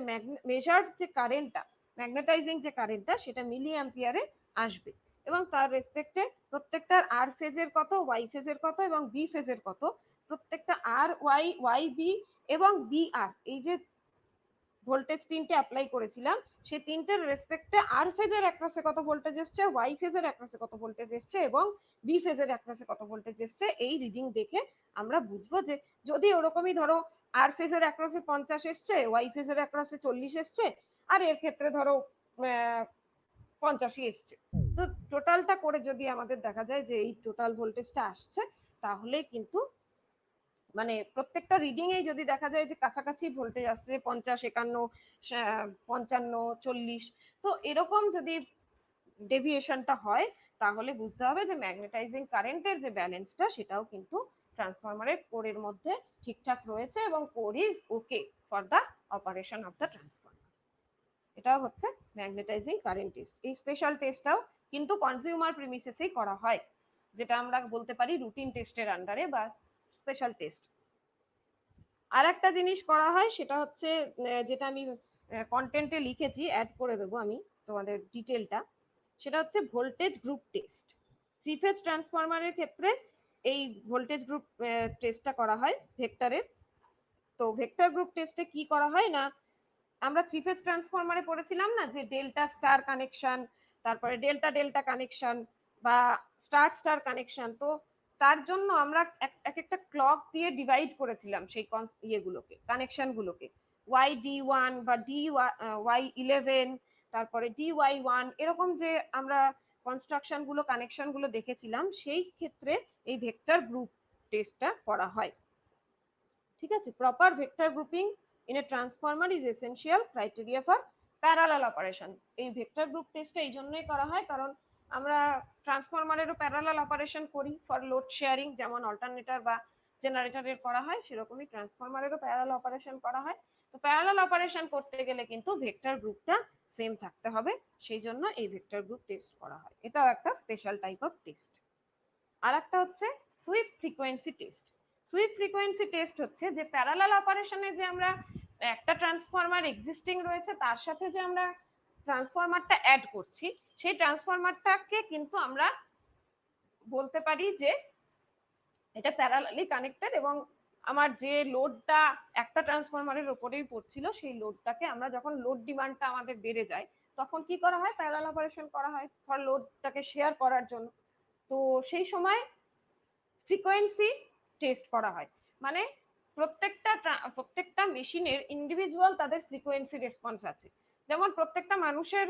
মেজার্ড যে কারেন্টটা, ম্যাগনেটাইজিং যে কারেন্টটা, সেটা মিলি অ্যাম্পিয়ারে আসবে। এবং তার রেসপেক্টে প্রত্যেকটার আর ফেজের কত, ওয়াই ফেজের কত এবং বি ফেজের কত, প্রত্যেকটা আর ওয়াই, ওয়াই বি এবং বি আর, এই যে ভোল্টেজ তিনটে অ্যাপ্লাই করেছিলাম সেই তিনটের রেসপেক্টে আর ফেজের অ্যাক্রসে কত ভোল্টেজ এসছে, ওয়াই ফেজের অ্যাক্রসে কত ভোল্টেজ এসছে এবং বি ফেজের অ্যাক্রসে কত ভোল্টেজ এসছে, এই রিডিং দেখে আমরা বুঝবো যে যদি ওরকমই ধরো আর ফেজের অ্যাক্রসে 50 এসছে, ওয়াই ফেজের অ্যাক্রসে 40 এসছে, আর এর ক্ষেত্রে ধরো 50 এসছে, তো টোটালটা করে যদি আমাদের দেখা যায় যে এই টোটাল ভোল্টেজটা আসছে, তাহলে কিন্তু মানে প্রত্যেকটা রিডিং এই যদি দেখা যায় যে কাছাকাছি ভোল্টেজ আসছে 50, 51, 55, 40, তো এরকম যদি ডেভিয়েশনটা হয় তাহলে বুঝতে হবে যে ম্যাগনেটাইজিং কারেন্টের যে ব্যালেন্সটা সেটাও কিন্তু ট্রান্সফরমারের কোরের মধ্যে ঠিকঠাক রয়েছে এবং core is okay for the operation of the transformer. এটা হচ্ছে ম্যাগনেটাইজিং কারেন্ট টেস্ট। এই স্পেশাল টেস্টটাও কিন্তু কনজিউমার প্রিমিসেসেই করা হয়, যেটা আমরা বলতে পারি রুটিন টেস্টের আন্ডারে বা স্পেশাল টেস্ট। আর একটা জিনিস করা হয় সেটা হচ্ছে যেটা আমি কন্টেন্টে লিখেছি, অ্যাড করে দেবো আমি তোমাদের ডিটেলটা, সেটা হচ্ছে voltage group test. Three phase ট্রান্সফরমারের ক্ষেত্রে এই ভোল্টেজ গ্রুপ টেস্টটা করা হয় ভেক্টরের। তো ভেক্টর গ্রুপ টেস্টে কি করা হয় না, আমরা থ্রি ফেজ ট্রান্সফরমারে পড়েছিলাম না যে ডেল্টা স্টার কানেকশন, তারপরে ডেল্টা ডেল্টা কানেকশন বা স্টার স্টার কানেকশন, তো তার জন্য আমরা এক একটা ক্লক দিয়ে ডিভাইড করেছিলাম সেই ইয়েগুলোকে, কানেকশনগুলোকে, ওয়াই ডি ওয়ান বা ডি ওয়াই 11, তারপরে ডি ওয়াই 1, এরকম যে আমরা কনস্ট্রাকশন গুলো, কানেকশন গুলো দেখেছিলাম, সেই ক্ষেত্রে এই ভেক্টর গ্রুপ টেস্টটা করা হয়। ঠিক আছে, proper vector grouping in a transformer is essential criteria for parallel operation. এই ভেক্টর গ্রুপ টেস্টটা এই জন্যই করা হয় কারণ আমরা ট্রান্সফরমারেরও প্যারালাল অপারেশন করি ফর লোড শেয়ারিং, যেমন অল্টারনেটর বা জেনারেটরের করা হয়, সেরকমই ট্রান্সফরমারেরও প্যারালাল অপারেশন করা হয়। তো প্যারালাল অপারেশন করতে গেলে কিন্তু ভেক্টর গ্রুপটা সেম থাকতে হবে, সেই জন্য এই ভেক্টর গ্রুপ টেস্ট করা হয়। এটাও একটা স্পেশাল টাইপ অফ টেস্ট। আর একটা হচ্ছে sweep frequency test. Sweep frequency test হচ্ছে যে প্যারালাল অপারেশনে যে আমরা একটা ট্রান্সফরমার এক্সিস্টিং রয়েছে তার সাথে যে আমরা ট্রান্সফরমারটা অ্যাড করছি, সেই ট্রান্সফরমারটাকে কিন্তু আমরা বলতে পারি যে এটা প্যারালালি কানেক্টেড এবং আমার যে লোডটা একটা ট্রান্সফরমারের উপরেই পড়ছিল, সেই লোডটাকে আমরা যখন লোড ডিমান্ডটা আমাদের বেড়ে যায় তখন কি করা হয়, প্যারালাল অপারেশন করা হয় ফর লোডটাকে শেয়ার করার জন্য। তো সেই সময় ফ্রিকোয়েন্সি টেস্ট করা হয়, মানে প্রত্যেকটা মেশিনের ইন্ডিভিজুয়াল তাদের ফ্রিকোয়েন্সি রেসপন্স আছে। যেমন প্রত্যেকটা মানুষের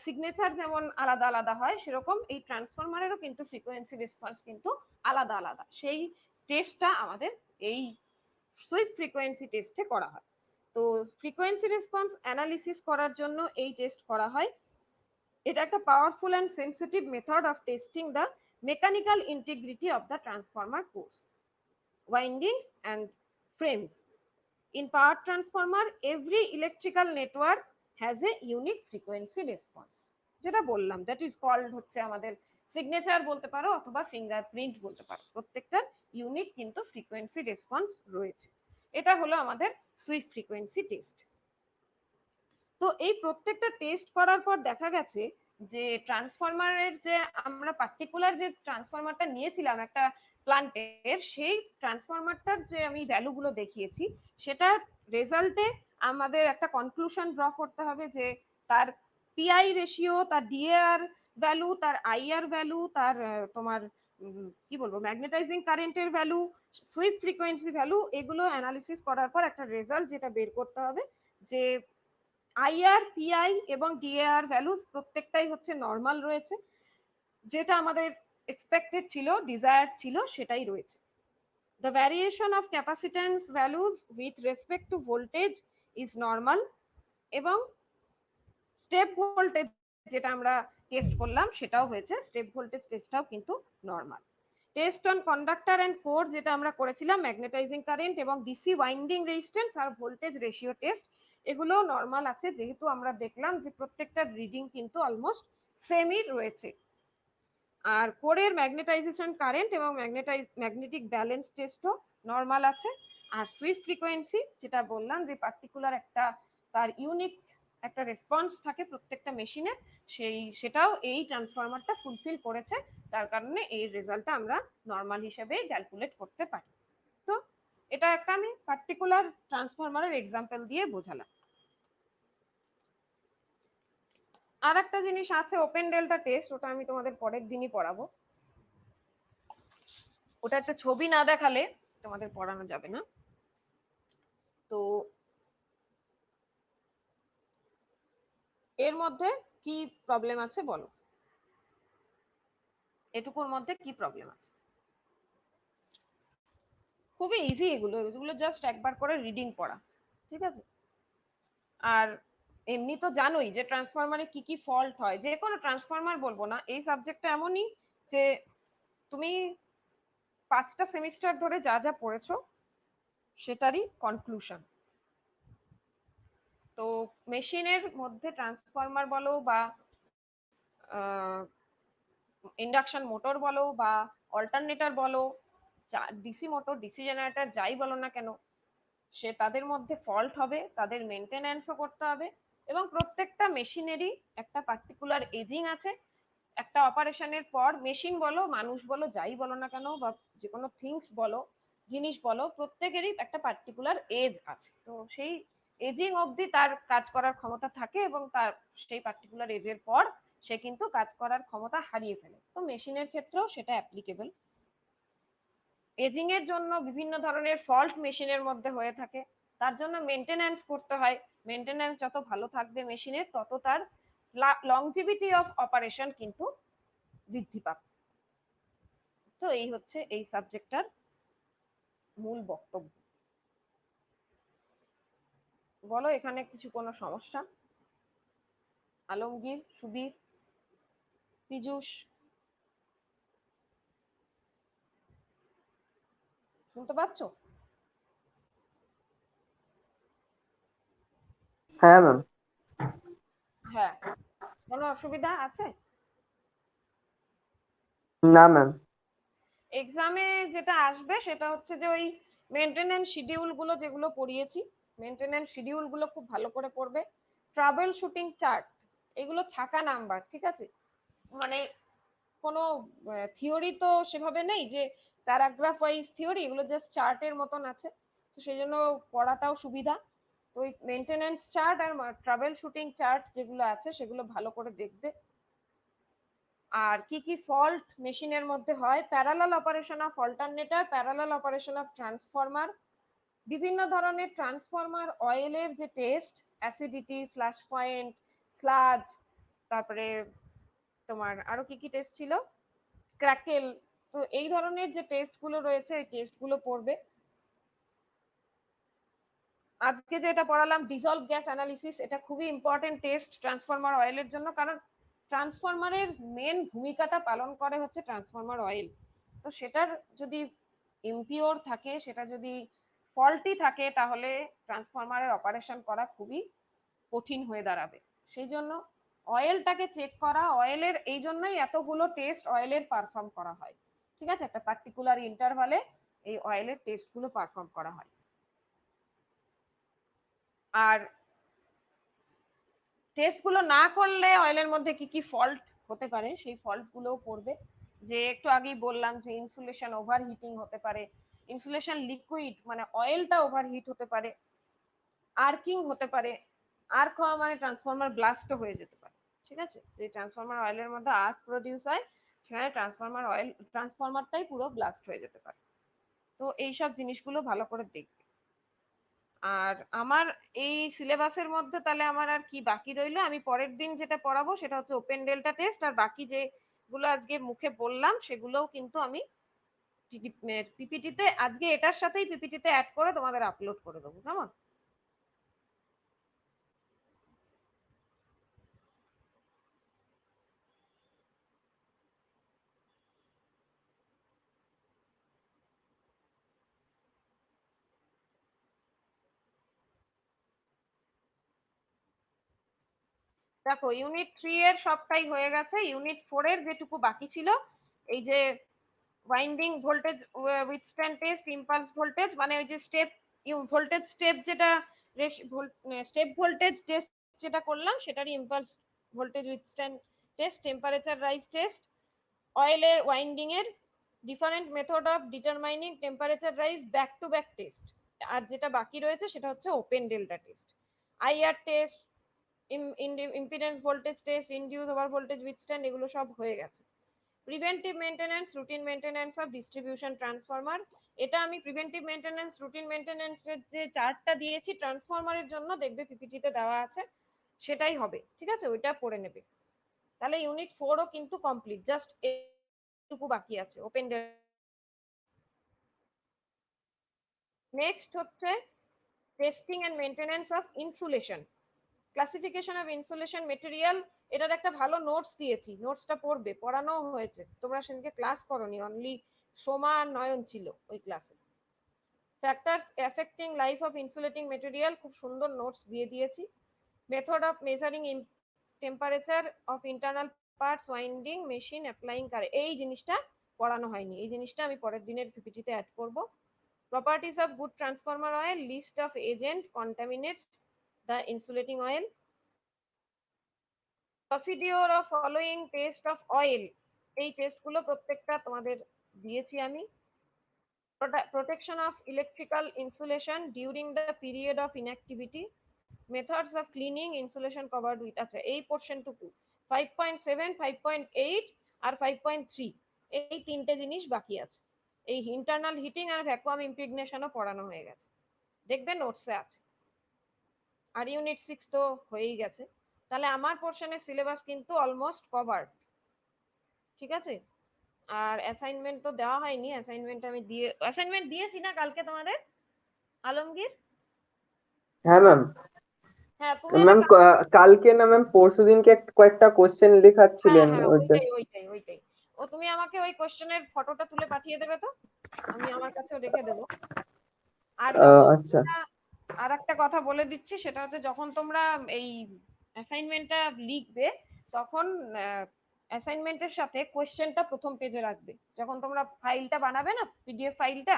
সিগনেচার যেমন আলাদা আলাদা হয়, সেরকম এই ট্রান্সফরমারেরও কিন্তু ফ্রিকোয়েন্সি রেসপন্স কিন্তু আলাদা আলাদা। সেই টেস্টটা আমাদের এই সুইপ ফ্রিকোয়েন্সি টেস্টে করা হয়। তো ফ্রিকোয়েন্সি রেসপন্স অ্যানালিসিস করার জন্য এই টেস্ট করা হয়। এটা একটা powerful and sensitive method of testing the mechanical integrity of the transformer course, windings and frames. In power transformer, every electrical network has a unique frequency response. যেটা বললাম, that is called হচ্ছে আমাদের signature বলতে পারো অথবা fingerprint বলতে পারো, প্রত্যেকটার ইউনিক কিন্তু ফ্রিকোয়েন্সি রেসপন্স রয়েছে। এটা হলো আমাদের সুইপ ফ্রিকোয়েন্সি টেস্ট। তো এই প্রত্যেকটা টেস্ট করার পর দেখা গেছে যে ট্রান্সফরমারের যে আমরা পার্টিকুলার যে ট্রান্সফরমারটা নিয়েছিলাম একটা প্লান্টের, সেই ট্রান্সফরমারটার যে আমি ভ্যালুগুলো দেখিয়েছি, সেটার রেজাল্টে আমাদের একটা কনক্লুশন ড্র করতে হবে যে তার পিআই রেশিও, তার ডিএআর ভ্যালু, তার আইআর ভ্যালু, তার তোমার কি বলবো ম্যাগনেটাইজিং কারেন্টের ভ্যালু, সুইপ ফ্রিকোয়েন্সি ভ্যালু, এগুলো অ্যানালিসিস করার পর একটা রেজাল্ট যেটা বের করতে হবে যে আইআর, পিআই এবং ডিএআর ভ্যালুস প্রত্যেকটাই হচ্ছে নর্মাল রয়েছে, যেটা আমাদের এক্সপেক্টেড ছিল, ডিজায়ার্ড ছিল, সেটাই রয়েছে। The variation of capacitance values with respect to voltage is normal এবং স্টেপ ভোল্টেজ যেটা আমরা টেস্ট করলাম সেটাও হয়েছে, স্টেপ ভোল্টেজ টেস্টটাও কিন্তু normal. Test on conductor and core যেটা আমরা করেছিলাম, ম্যাগনেটাইজিং কারেন্ট এবং ডিসি ওয়াইন্ডিং রেজিস্ট্যান্স আর ভোল্টেজ রেশিও টেস্ট, এগুলো নর্মাল আছে, যেহেতু আমরা দেখলাম যে প্রত্যেকটা রিডিং কিন্তু অলমোস্ট সেমই রয়েছে। আর কোরের ম্যাগনেটাইজেশন কারেন্ট এবং ম্যাগনেটিক ব্যালেন্স টেস্টও নর্মাল আছে। আর সুইপ ফ্রিকোয়েন্সি যেটা বললাম যে পার্টিকুলার একটা তার ইউনিক একটা রেসপন্স থাকে প্রত্যেকটা মেশিনে, সেটাও এই ট্রান্সফরমারটা ফুলফিল করেছে, তার কারণে এই রেজাল্টটা আমরা নর্মাল হিসেবে ক্যালকুলেট করতে পারি। তো এটা একটা আমি পার্টিকুলার ট্রান্সফরমারের এক্সাম্পল দিয়ে বোঝালাম। আর একটা জিনিস আছে ওপেন ডেল্টা টেস্ট, ওটা আমি তোমাদের পরের দিনই পড়াবো। ওটা একটা ছবি না দেখালে তোমাদের পড়ানো যাবে না। তো এর মধ্যে কি প্রবলেম আছে বলো, এটুকুর মধ্যে কি প্রবলেম আছে? খুবই ইজি, এগুলো জাস্ট একবার করে রিডিং পড়া, ঠিক আছে? আর এমনি তো জানোই যে ট্রান্সফরমারে কি কি ফল্ট হয়, যে কোনো ট্রান্সফরমার বলবো না, এই সাবজেক্টটা এমনই যে তুমি 5টা সেমিস্টার ধরে যা যা পড়েছো সেটারই কনক্লুশন। তো মেশিনের মধ্যে ট্রান্সফরমার বলো বা ইন্ডাকশন মোটর বলো বা অল্টারনেটর বলো, ডিসি মোটর, ডিসি জেনারেটর, যাই বলো না কেন, সে তাদের মধ্যে ফল্ট হবে, তাদের মেনটেন্যান্সও করতে হবে, এবং প্রত্যেকটা মেশিনেরই একটা পার্টিকুলার এজিং আছে। একটা অপারেশনের পর মেশিন বলো, মানুষ বলো, যাই বলো না কেন, বা যে কোনো থিংস বলো, জিনিস বলো, প্রত্যেকেরই একটা পার্টিকুলার এজ আছে। তো সেই এজিং অবধি তার কাজ করার ক্ষমতা থাকে, এবং তার সেই পার্টিকুলার এজের পর সে কিন্তু কাজ করার ক্ষমতা হারিয়ে ফেলে। তো মেশিনের ক্ষেত্রেও সেটা অ্যাপ্লিকেবল। এজিং এর জন্য বিভিন্ন ধরনের ফল্ট মেশিনের মধ্যে হয়ে থাকে, তার জন্য মেনটেন্যান্স করতে হয়। মেনটেন্যান্স যত ভালো থাকবে মেশিনের, তত তার লংজিভিটি অফ অপারেশন কিন্তু বৃদ্ধি পাবে। তো এই হচ্ছে এই সাবজেক্টটার মূল বক্তব্য। বলো এখানে কিছু কোনো সমস্যা? আলমগীর, সুবীর, পীযূষ, শুনতে পাচ্ছ? হ্যাঁ ম্যাম। হ্যাঁ, কোনো অসুবিধা আছে? না ম্যাম। এক্সামে যেটা আসবে সেটা হচ্ছে যে ওই মেনটেনেন্স শিডিউল গুলো যেগুলো পড়িয়েছি, মেনটেনেন্স শিডিউল গুলো খুব ভালো করে পড়বে। ট্রাবল শুটিং চার্ট, এগুলো ছাকা নাম্বার, ঠিক আছে? মানে কোনো থিওরি তো সেভাবে নেই যে প্যারাগ্রাফ ওয়াইজ থিওরি, এগুলো জাস্ট চার্টের মতন আছে, তো সেই জন্য পড়াটাও সুবিধা। তো ওই মেনটেনেন্স চার্ট আর ট্রাভেল শুটিং চার্ট যেগুলো আছে সেগুলো ভালো করে দেখবে। আর কি কি ফল্ট মেশিনের মধ্যে হয়, parallel operation of alternator, parallel operation of transformer, বিভিন্ন ধরনের ট্রান্সফরমার অয়েলের যে test, acidity, flash point, sludge, তারপরে তোমার আরো কি কি টেস্ট ছিল, ক্র্যাকেল। তো এই ধরনের যে টেস্টগুলো রয়েছে এই টেস্টগুলো পড়বে। আজকে যেটা পড়ালাম ডিসলভ গ্যাস অ্যানালিসিস, এটা খুবই ইম্পর্টেন্ট টেস্ট ট্রান্সফরমার অয়েলের জন্য, কারণ ট্রান্সফরমারের মেন ভূমিকাটা পালন করে হচ্ছে ট্রান্সফরমার অয়েল। তো সেটার যদি ইমপিওর থাকে, সেটা যদি ফল্টি থাকে, তাহলে ট্রান্সফরমারের অপারেশন করা খুবই কঠিন হয়ে দাঁড়াবে। সেই জন্য অয়েলটাকে চেক করা, অয়েলের এই জন্যই এতগুলো টেস্ট অয়েলের পারফর্ম করা হয়, ঠিক আছে? একটা পার্টিকুলার ইন্টারভালে এই অয়েলের টেস্টগুলো পারফর্ম করা হয়। আর টেস্টগুলো না করলে অয়েলের মধ্যে কি কি ফল্ট হতে পারে সেই ফল্টগুলোও পড়বে। যে একটু আগেই বললাম যে ইনসুলেশন ওভারহিটিং হতে পারে, ইনসুলেশন লিকুইড মানে অয়েলটা ওভারহিট হতে পারে, আর্কিং হতে পারে। আর্ক হওয়া মানে ট্রান্সফরমার ব্লাস্টও হয়ে যেতে পারে, ঠিক আছে? যে ট্রান্সফরমার অয়েলের মধ্যে আর্ক প্রডিউস হয়, সেখানে ট্রান্সফরমারটাই পুরো ব্লাস্ট হয়ে যেতে পারে। তো এইসব জিনিসগুলো ভালো করে দেখবে। আর আমার এই সিলেবাসের মধ্যে তাহলে আমার আর কি বাকি রইলো, আমি পরের দিন যেটা পড়াবো সেটা হচ্ছে ওপেন ডেল্টা টেস্ট, আর বাকি যেগুলো আজকে মুখে বললাম সেগুলোও কিন্তু আমি পিপিটিতে আজকে এটার সাথেই পিপিটিতে অ্যাড করে তোমাদের আপলোড করে দেবো, কেমন? দেখো ইউনিট 3 এর সবটাই হয়ে গেছে, ইউনিট 4 এর যেটুকু বাকি ছিল, এই যে winding voltage withstand test, impulse voltage, মানে ওই যে স্টেপ ভোল্টেজ স্টেপ, যেটা স্টেপ ভোল্টেজ টেস্ট যেটা করলাম সেটারই impulse voltage withstand test, temperature rise test, অয়েলের ওয়াইন্ডিং এর different method of determining temperature rise back to back test. আর যেটা বাকি রয়েছে সেটা হচ্ছে open delta test, IR test, impedance voltage test, induce over voltage withstand, এগুলো সব হয়ে গেছে। Preventive maintenance, routine maintenance of distribution transformer, এটা আমি প্রিভেন্টিভ মেইনটেনেন্স রুটিন মেইনটেনেন্সের যে চার্টটা দিয়েছি ট্রান্সফরমারের জন্য, দেখবে পিপিটিতে দেওয়া আছে, সেটাই হবে, ঠিক আছে, ওইটা পড়ে নেবে। তাহলে ইউনিট 4ও কিন্তু কমপ্লিট, জাস্ট এইটুকু বাকি আছে ওপেন। নেক্সট হচ্ছে testing and maintenance of insulation, classification of insulation material. এটার একটা ভালো নোটস দিয়েছি, নোটসটা পড়বে, পড়ানো হয়েছে, তোমরা সেদিনকে ক্লাস করোনি, অনলি সোমা আর নয়ন ছিল ওই ক্লাসে। Factors affecting life of insulating material, খুব সুন্দর নোটস দিয়ে দিয়েছি। Method of measuring temperature of internal parts, winding machine, applying current, এই জিনিসটা পড়ানো হয়নি, এই জিনিসটা আমি পরের দিনের পিপিটিতে অ্যাড করব। Properties of good transformer oil, list of agent contaminates the insulating oil, procedure of following test of oil, এই টেস্টগুলো প্রত্যেকটা তোমাদের দিয়েছি আমি। Protection of electrical insulation during the period of inactivity, methods of cleaning insulation covered with, আচ্ছা এই পোর্শনটুকু 5.7, 5.8 আর 5.3, এই তিনটে জিনিস বাকি আছে। এই ইন্টারনাল হিটিং আর ভ্যাকুয়াম ইমপ্রেগনেশনও পড়ানো হয়ে গেছে, দেখবে নোটসে আছে। আর ইউনিট 6 তো হয়েই গেছে, তাহলে আমার পোর্শনের সিলেবাস কিন্তু অলমোস্ট কভার, ঠিক আছে। আর অ্যাসাইনমেন্ট তো দেওয়া হয়নি, অ্যাসাইনমেন্ট দিয়েছি না কালকে তোমাদের, আলমগীর? হ্যাঁ ম্যাম। হ্যাঁ তুমি ম্যাম কালকে না ম্যাম, পরশু দিনকে কয়েকটা কোশ্চেন লেখাচ্ছিলেন ওইটা। ওইটাই। ও তুমি আমাকে ওই কোশ্চেনের ফটোটা তুলে পাঠিয়ে দেবে তো, আমি আমার কাছেও রেখে দেবো। আর আচ্ছা আর একটা কথা বলে দিচ্ছি, সেটা হচ্ছে যখন তোমরা এই অ্যাসাইনমেন্টটা লিখবে তখন অ্যাসাইনমেন্টের সাথে কোশ্চেনটা প্রথম পেজে রাখবে। যখন তোমরা ফাইলটা বানাবে না, পিডিএফ ফাইলটা,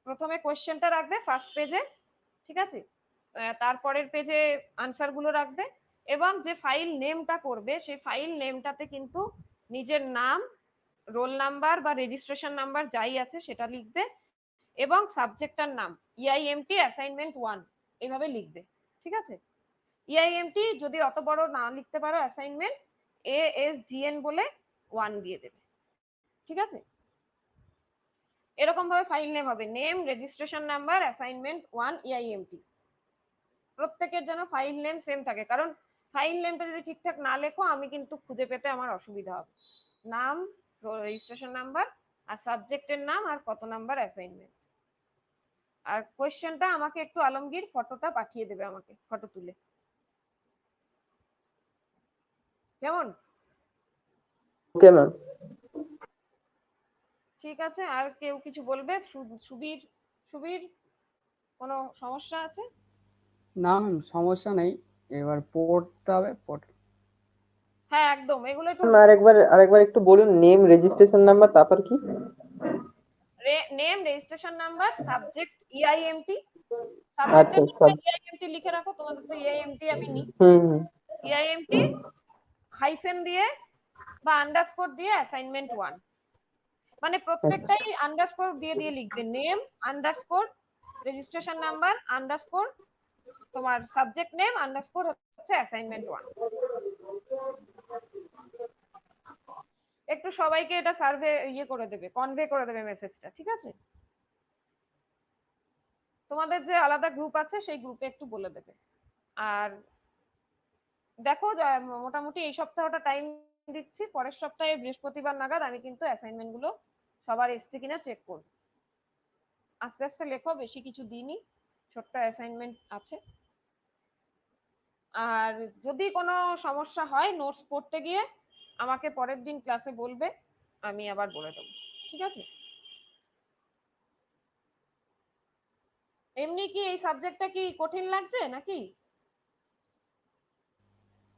প্রথমে কোশ্চেনটা রাখবে ফার্স্ট পেজে, ঠিক আছে, তারপরের পেজে আনসার গুলো রাখবে, এবং যে ফাইল নেমটা করবে সেই ফাইল নেমটাতে কিন্তু নিজের নাম, রোল নাম্বার বা রেজিস্ট্রেশন নাম্বার যাই আছে সেটা লিখবে, এবং সাবজেক্টটার নাম ইআইএমটি অ্যাসাইনমেন্ট 1 এইভাবে লিখবে, ঠিক আছে। ইআইএমটি যদি অত বড় না লিখতে পারো, অ্যাসাইনমেন্ট ASGN বলে 1 দিয়ে দেবে, ঠিক আছে। এরকম ভাবে ফাইল নেম হবে, নেম, রেজিস্ট্রেশন নাম্বার, অ্যাসাইনমেন্ট 1 ইআইএমটি, প্রত্যেকের যেন ফাইল নেম সেম থাকে, কারণ ফাইল নেমটা যদি ঠিকঠাক না লেখো আমি কিন্তু খুঁজে পেতে আমার অসুবিধা হবে। নাম, রেজিস্ট্রেশন নাম্বার আর সাবজেক্টের নাম আর কত নাম্বার অ্যাসাইনমেন্ট। আর কোশ্চেনটা আমাকে একটু আলমগীর ফটোটা পাঠিয়ে দেবে, আমাকে ফটো তুলে, কেমন? Okay ma'am. ঠিক আছে, আর কেউ কিছু বলবে? সুবীর, সুবীর কোনো সমস্যা আছে? না ম্যাম, সমস্যা নেই, এবার পড়তে হবে হ্যাঁ একদম, এগুলো একটু আরেকবার একটু বলুন, নেম, রেজিস্ট্রেশন নাম্বার, তারপর কি? নেম, রেজিস্ট্রেশন নাম্বার, সাবজেক্ট ইআইএমটি, আচ্ছা সাবজেক্টের সব। নামটা ইআইএমটি লিখে রাখো, তোমাদের তো ইআইএমটি আমি নিই, হুম। ইআইএমটি হাইফেন দিয়ে বা আন্ডারস্কোর দিয়ে অ্যাসাইনমেন্ট 1, মানে প্রত্যেকটাই আন্ডারস্কোর দিয়ে দিয়ে লিখবে, name underscore, registration number underscore, তোমার সাবজেক্ট নেম আন্ডারস্কোর হচ্ছে অ্যাসাইনমেন্ট 1। একটু সবাইকে এটা সার্ভে করে দেবে, কনভে করে দেবে মেসেজটা, ঠিক আছে। তোমাদের যে আলাদা গ্রুপ আছে সেই গ্রুপে একটু বলে দেবে। আর দেখো মোটামুটি এই সপ্তাহটা টাইম দিচ্ছি, পরের সপ্তাহে বৃহস্পতিবার নাগাদ আমি কিন্তু অ্যাসাইনমেন্ট গুলো সবার এসছে কিনা চেক করব। আস্তে আস্তে লেখো, বেশি কিছু দিইনি, ছোট্ট অ্যাসাইনমেন্ট আছে। আর যদি কোনো সমস্যা হয় নোটস পড়তে গিয়ে আমাকে পরের দিন ক্লাসে বলবে, আমি আবার বলে দেবো, ঠিক আছে। এমনি কি এই সাবজেক্টটা কি কঠিন লাগছে নাকি?